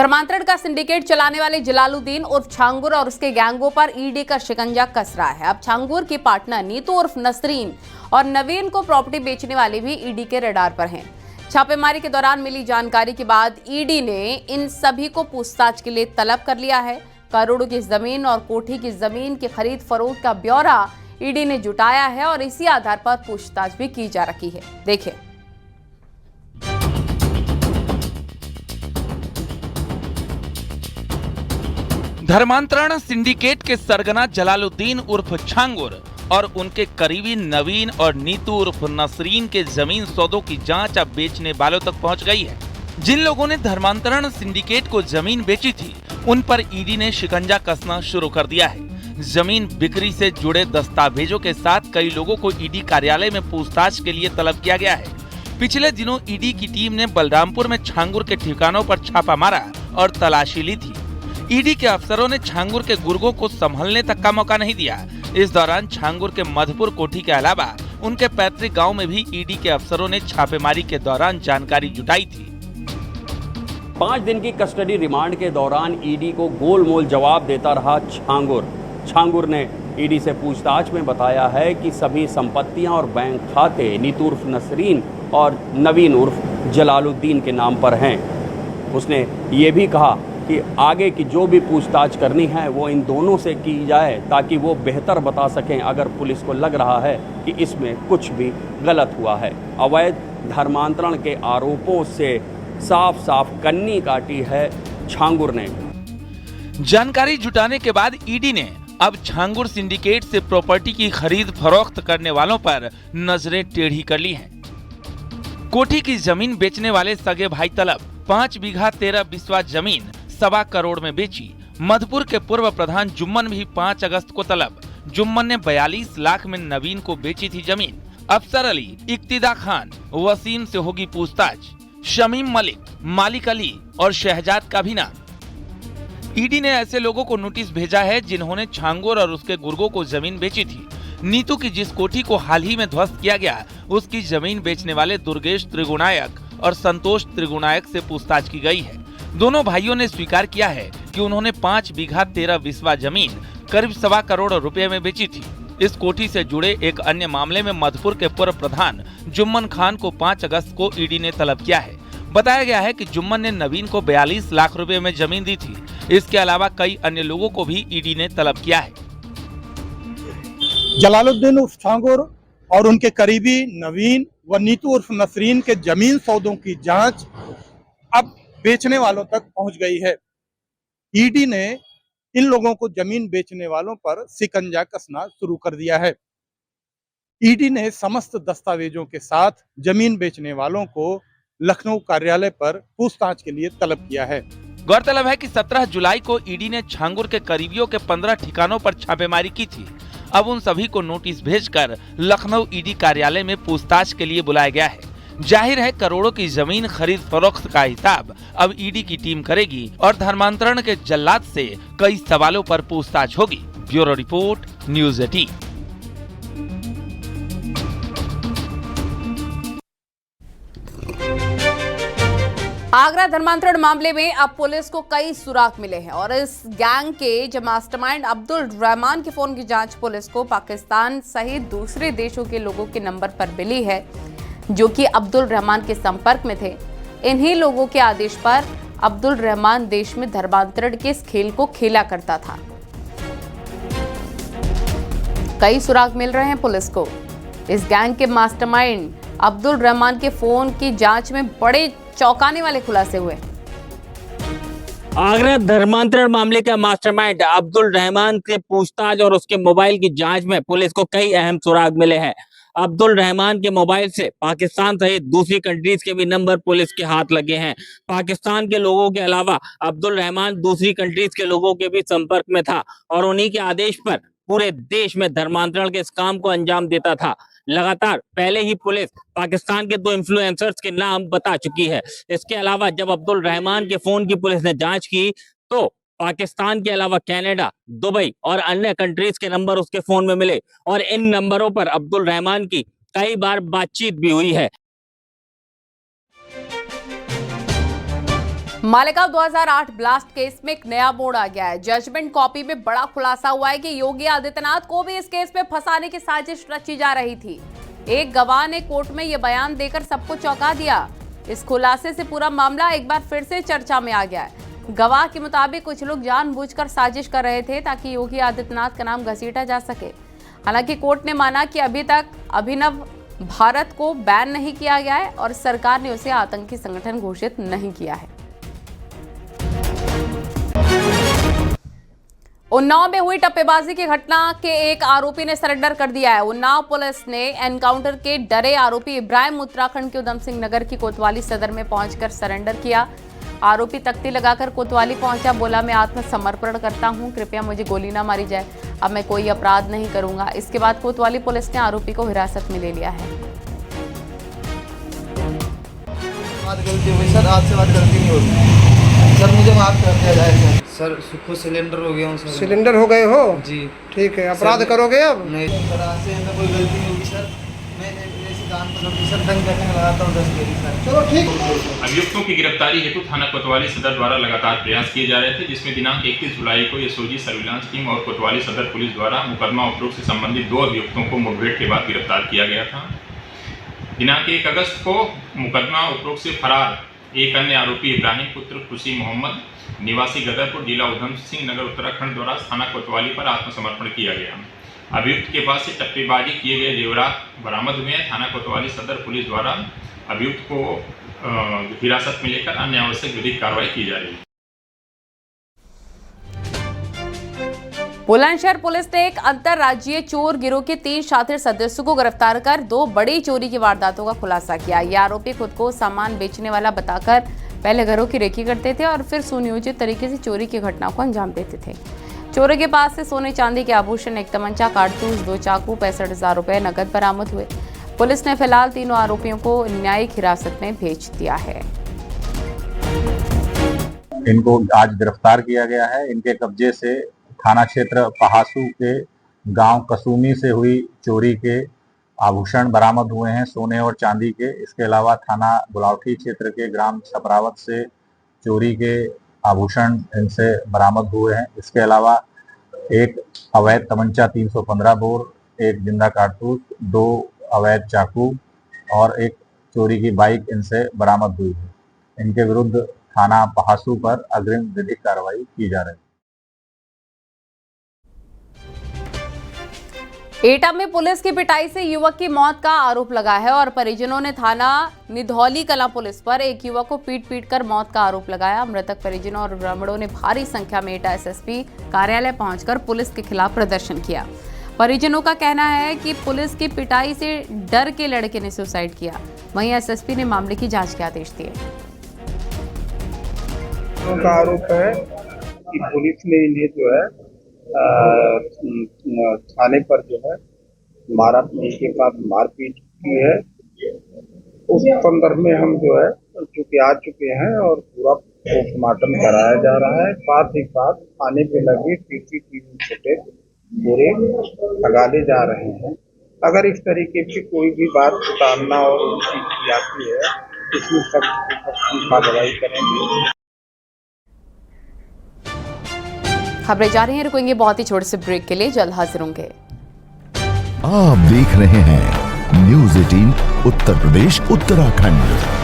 धर्मांतरण का सिंडिकेट चलाने वाले जलालुद्दीन उर्फ छांगुर और उसके गैंगों पर ईडी का शिकंजा कस रहा है। अब छांगुर की पार्टनर नीतू उर्फ नसरीन और नवीन को प्रॉपर्टी बेचने वाले भी ईडी के रडार पर हैं। छापेमारी के दौरान मिली जानकारी के बाद ईडी ने इन सभी को पूछताछ के लिए तलब कर लिया है। करोड़ों की जमीन और कोठी की जमीन की खरीद फरोख्त का ब्यौरा ईडी ने जुटाया है और इसी आधार पर पूछताछ भी की जा रही है। देखिए। धर्मांतरण सिंडिकेट के सरगना जलालुद्दीन उर्फ छांगुर और उनके करीबी नवीन और नीतू उर्फ नसरीन के जमीन सौदों की जांच अब बेचने वालों तक पहुंच गई है। जिन लोगों ने धर्मांतरण सिंडिकेट को जमीन बेची थी, उन पर ईडी ने शिकंजा कसना शुरू कर दिया है। जमीन बिक्री से जुड़े दस्तावेजों के साथ कई लोगों को ईडी कार्यालय में पूछताछ के लिए तलब किया गया है। पिछले दिनों ईडी की टीम ने बलरामपुर में छांगुर के ठिकानों पर छापा मारा और तलाशी ली थी। ईडी के अफसरों ने छांगुर के गुर्गों को संभलने तक का मौका नहीं दिया। इस दौरान छांगुर के मधुपुर कोठी के अलावा उनके पैतृक गांव में भी ईडी के अफसरों ने छापेमारी के दौरान जानकारी जुटाई थी। 5 दिन की कस्टडी रिमांड के दौरान ईडी को गोलमोल जवाब देता रहा छांगुर ने ईडी से पूछताछ में बताया है कि सभी संपत्तियां और बैंक खाते नीतू उर्फ नसरीन और नवीन उर्फ जलालुद्दीन के नाम पर हैं। उसने ये भी कहा कि आगे की जो भी पूछताछ करनी है वो इन दोनों से की जाए ताकि वो बेहतर बता सकें अगर पुलिस को लग रहा है कि इसमें कुछ भी गलत हुआ है। अवैध धर्मांतरण के आरोपों से साफ साफ कन्नी काटी है छांगुर ने। जानकारी जुटाने के बाद ईडी ने अब छांगुर सिंडिकेट से प्रॉपर्टी की खरीद फरोख्त करने वालों पर नजरें टेढ़ी कर ली हैं। कोठी की जमीन बेचने वाले सगे भाई तलब 5 बीघा 13 बिस्वा जमीन 1.25 करोड़ में बेची। मधुपुर के पूर्व प्रधान जुम्मन भी 5 अगस्त को तलब। जुम्मन ने 42 लाख में नवीन को बेची थी जमीन। अफसर अली, इक्तिदा खान, वसीम से होगी पूछताछ। शमीम मलिक, मालिक अली और शहजाद का भी नाम। ईडी ने ऐसे लोगों को नोटिस भेजा है जिन्होंने छांगुर और उसके गुर्गों को जमीन बेची थी। नीतू की जिस कोठी को हाल ही में ध्वस्त किया गया, उसकी जमीन बेचने वाले दुर्गेश त्रिगुणायक और संतोष त्रिगुणायक से पूछताछ की गई है। दोनों भाइयों ने स्वीकार किया है कि उन्होंने 5 बीघा 13 बिस्वा जमीन करीब 1.25 करोड़ रुपए में बेची थी। इस कोठी से जुड़े एक अन्य मामले में मधुपुर के पूर्व प्रधान जुम्मन खान को 5 अगस्त को ईडी ने तलब किया है। बताया गया है कि जुम्मन ने नवीन को 42 लाख रुपए में जमीन दी थी। इसके अलावा कई अन्य लोगों को भी ईडी ने तलब किया है। जलालुद्दीन उर्फ छांगुर और उनके करीबी नवीन व नीतू उर्फ नसरीन के जमीन सौदों की जांच अब बेचने वालों तक पहुंच गई है। ईडी ने इन लोगों को जमीन बेचने वालों पर शिकंजा कसना शुरू कर दिया है। ईडी ने समस्त दस्तावेजों के साथ जमीन बेचने वालों को लखनऊ कार्यालय पर पूछताछ के लिए तलब किया है। गौरतलब है कि 17 जुलाई को ईडी ने छांगुर के करीबियों के 15 ठिकानों पर छापेमारी की थी। अब उन सभी को नोटिस भेजकर लखनऊ ईडी कार्यालय में पूछताछ के लिए बुलाया गया है। जाहिर है करोड़ों की जमीन खरीद फरोख्त का हिसाब अब ईडी की टीम करेगी और धर्मांतरण के जल्लाद से कई सवालों पर पूछताछ होगी। Bureau report, news 18। आगरा धर्मांतरण मामले में अब पुलिस को कई सुराग मिले हैं और इस गैंग के जो मास्टरमाइंड अब्दुल रहमान के फोन की जांच पुलिस को पाकिस्तान सहित दूसरे देशों के लोगों के नंबर पर मिली है जो कि अब्दुल रहमान के संपर्क में थे। इन्हीं लोगों के आदेश पर अब्दुल रहमान देश में धर्मांतरण के इस खेल को खेला करता था। कई सुराग मिल रहे हैं पुलिस को। इस गैंग के मास्टरमाइंड अब्दुल रहमान के फोन की जांच में बड़े चौंकाने वाले खुलासे हुए। आगरा धर्मांतरण मामले का मास्टरमाइंड अब्दुल रहमान से पूछताछ और उसके मोबाइल की जांच में पुलिस को कई अहम सुराग मिले हैं। अब्दुल रहमान के मोबाइल से पाकिस्तान सहित दूसरी कंट्रीज के भी नंबर पुलिस के हाथ लगे हैं। पाकिस्तान के लोगों के अलावा अब्दुल रहमान दूसरी कंट्रीज के लोगों के भी संपर्क में था और उन्हीं के आदेश पर पूरे देश में धर्मांतरण के इस काम को अंजाम देता था। लगातार पहले ही पुलिस पाकिस्तान के 2 इन्फ्लुएंसर्स के नाम बता चुकी है। इसके अलावा जब अब्दुल रहमान के फोन की पुलिस ने जांच की तो पाकिस्तान के अलावा कनाडा, दुबई और अन्य कंट्रीज के नंबर उसके फोन में मिले और इन नंबरों पर अब्दुल रहमान की कई बार बातचीत भी हुई है। मालेगांव 2008 ब्लास्ट केस में एक नया मोड़ आ गया है। जजमेंट कॉपी में बड़ा खुलासा हुआ है कि योगी आदित्यनाथ को भी इस केस में फंसाने की साजिश रची जा रही थी। एक गवाह ने कोर्ट में यह बयान देकर सबको चौंका दिया। इस खुलासे से पूरा मामला एक बार फिर से चर्चा में आ गया है। गवाह के मुताबिक कुछ लोग जानबूझकर साजिश कर रहे थे ताकि योगी आदित्यनाथ का नाम घसीटा जा सके। हालांकि कोर्ट ने माना कि अभी तक अभिनव भारत को बैन नहीं किया गया है और सरकार ने उसे आतंकी संगठन घोषित नहीं किया है। उन्नाव में हुई टप्पेबाजी की घटना के एक आरोपी ने सरेंडर कर दिया है। उन्नाव पुलिस ने एनकाउंटर के डरे आरोपी इब्राहिम उत्तराखंड के उधम सिंह नगर की कोतवाली सदर में पहुंचकर सरेंडर किया। आरोपी तख्ती लगाकर कोतवाली पहुंचा, बोला मैं आत्मसमर्पण करता हूं, कृपया मुझे गोली ना मारी जाए, अब मैं कोई अपराध नहीं करूंगा। इसके बाद कोतवाली पुलिस ने आरोपी को हिरासत में ले लिया है। गलती हुई सर, आज से बात गलती नहीं होगी सर, मुझे माफ कर दिया जाए सर। खुद सिलेंडर हो गया हूँ सर। सिलेंडर हो गए हो जी? ठीक है, अपराध करोगे अब? नहीं सर, आज से कोई गलती नहीं होगी सर। मैं ऐसे काम सर तंग करने में लगाता हूँ 10 डेली सर। चलो ठीक। अभियुक्तों की गिरफ्तारी हेतु थाना कोतवाली सदर द्वारा लगातार प्रयास किए जा रहे थे, जिसमें दिनांक 31 जुलाई को एसओजी सर्विलांस टीम और कोतवाली सदर पुलिस द्वारा मुकदमा उपरोक्त से संबंधित 2 अभियुक्तों को मुठभेड़ के बाद गिरफ्तार किया गया था। दिनांक 1 अगस्त को मुकदमा उपरोक्त से फरार एक अन्य आरोपी इब्राहिम पुत्र खुशी मोहम्मद निवासी गदरपुर जिला उधम सिंह नगर उत्तराखंड द्वारा थाना कोतवाली पर आत्मसमर्पण किया गया। अभियुक्त के पास से टप्पेबाजी किए गए जेवरात बरामद हुए। थाना कोतवाली सदर पुलिस द्वारा अभियुक्त को हिरासत में लेकर अन्य आवश्यक विधिक कार्रवाई की जा रही है। बुलंदशहर पुलिस ने एक अंतरराज्यीय चोर गिरोह के 3 शातिर सदस्यों को गिरफ्तार कर 2 बड़ी चोरी की वारदातों का खुलासा किया। ये आरोपी खुद को सामान बेचने वाला बताकर पहले घरों की रेकी करते थे और फिर सुनियोजित तरीके से चोरी की घटनाओं को अंजाम देते थे। चोरों के पास से सोने चांदी के आभूषण, एक तमंचा, कारतूस, 2 चाकू, 65,000 रुपए नकद बरामद हुए। पुलिस ने फिलहाल तीनों आरोपियों को न्यायिक हिरासत में भेज दिया है। इनको आज गिरफ्तार किया गया है। इनके कब्जे से थाना क्षेत्र पहासू के गांव कसुमी से हुई चोरी के आभूषण बरामद हुए हैं, सोने और चांदी के। इसके अलावा थाना बुलावठी क्षेत्र के ग्राम छपरावत से चोरी के आभूषण इनसे बरामद हुए हैं। इसके अलावा एक अवैध तमंचा 315 बोर, एक जिंदा कारतूस, 2 अवैध चाकू और एक चोरी की बाइक इनसे बरामद हुई है। इनके विरुद्ध थाना पहासू पर अग्रिम विधिक कार्रवाई की जा रही है। एटा में पुलिस की पिटाई से युवक की मौत का आरोप लगा है और परिजनों ने थाना निधौली कला पुलिस पर एक युवक को पीट कर मौत का आरोप लगाया। मृतक परिजनों और ग्रामीणों ने भारी संख्या में एटा एसएसपी कार्यालय पहुंचकर पुलिस के खिलाफ प्रदर्शन किया। परिजनों का कहना है कि पुलिस की पिटाई से डर के लड़के ने सुसाइड किया। वहीं एसएसपी ने मामले की जांच के आदेश दिए। उनका आरोप है कि पुलिस ने इन्हें जो है थाने पर जो है इनके साथ मारपीट की है। उस संदर्भ में हम जो है चूंकि आ चुके हैं और पूरा पोस्टमार्टम कराया जा रहा है। साथ ही साथ थाने पे लगे सीसीटीवी फुटेज पूरे खंगाले जा रहे हैं। अगर इस तरीके की कोई भी बात उतारना और उनकी आती है, इसमें सख्त कार्रवाई करेंगे। खबरें जारी हैं, रुकेंगे बहुत ही छोटे से ब्रेक के लिए, जल्द हाजिर होंगे। आप देख रहे हैं न्यूज़ 18 उत्तर प्रदेश उत्तराखंड।